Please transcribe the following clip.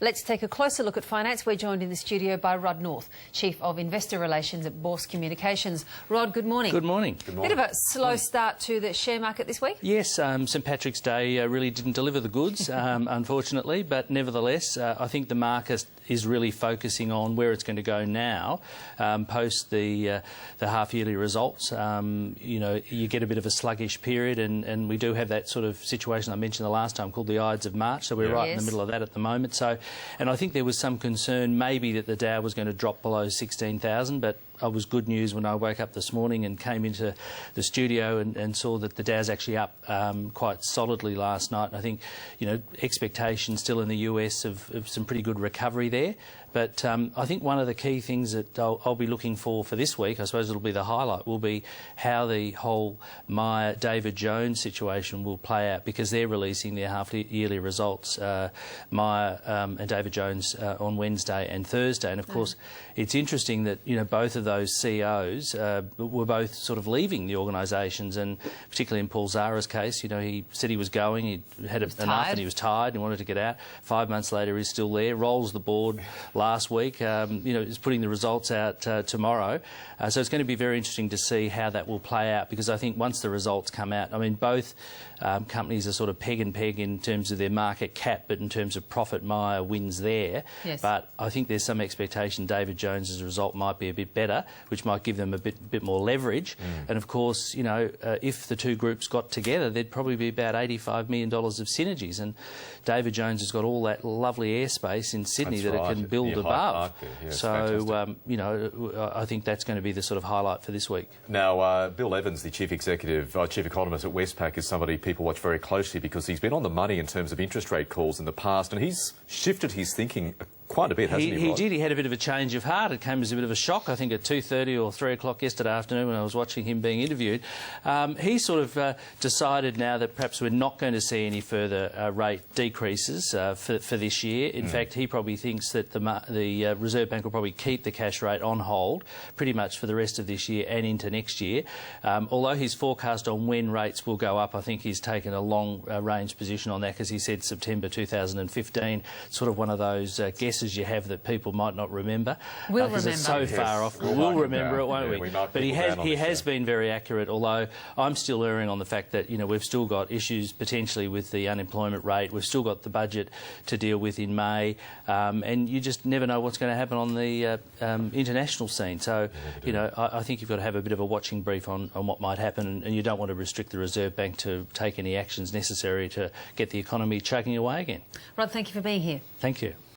Let's take a closer look at finance. We're joined in the studio by Rod North, Chief of Investor Relations at Bourse Communications. Rod, good morning. Good morning. Good morning. Bit of a slow start to the share market this week? Yes, St Patrick's Day really didn't deliver the goods, unfortunately, but nevertheless, I think the market is really focusing on where it's going to go now, post the half-yearly results. You get a bit of a sluggish period, and we do have that sort of situation I mentioned the last time called the Ides of March, so we're right in the middle of that at the moment. So, and I think there was some concern maybe that the Dow was going to drop below 16,000, but it was good news when I woke up this morning and came into the studio and saw that the Dow's actually up quite solidly last night. And I think, expectations still in the US of some pretty good recovery there. But I think one of the key things that I'll be looking for this week, I suppose it'll be the highlight, will be how the whole David Jones situation will play out, because they're releasing their half-yearly results, and David Jones on Wednesday and Thursday. And of course, it's interesting that both of those CEOs were both sort of leaving the organisations, and particularly in Paul Zara's case, he said he was going, he had enough and he was tired and he wanted to get out. 5 months later, he's still there, rolls the board last week, is putting the results out tomorrow. So it's going to be very interesting to see how that will play out, because I think once the results come out, I mean, both companies are sort of peg and peg in terms of their market cap, but in terms of profit, Myer wins there. Yes. But I think there's some expectation David Jones's result might be a bit better, which might give them a bit more leverage. And of course, if the two groups got together, there'd probably be about $85 million of synergies. And David Jones has got all that lovely airspace in Sydney that it can build above. Yeah, so, I think that's going to be the sort of highlight for this week. Now, Bill Evans, the chief economist at Westpac, is somebody people watch very closely because he's been on the money in terms of interest rate calls in the past, and he's shifted his thinking quite a bit, hasn't he, Rod? He did. He had a bit of a change of heart. It came as a bit of a shock, I think, at 2:30 or 3 o'clock yesterday afternoon when I was watching him being interviewed. He sort of decided now that perhaps we're not going to see any further rate decreases for this year. In fact, he probably thinks that the Reserve Bank will probably keep the cash rate on hold pretty much for the rest of this year and into next year. Although his forecast on when rates will go up, I think he's taken a long-range position on that, because he said September 2015, sort of one of those guesses you have that people might not remember. We'll remember. It's so far off. We'll remember it, won't we? But he has been very accurate, although I'm still erring on the fact that, we've still got issues potentially with the unemployment rate. We've still got the budget to deal with in May, and you just never know what's going to happen on the international scene. So, I think you've got to have a bit of a watching brief on what might happen, and you don't want to restrict the Reserve Bank to take any actions necessary to get the economy chugging away again. Rod, thank you for being here. Thank you.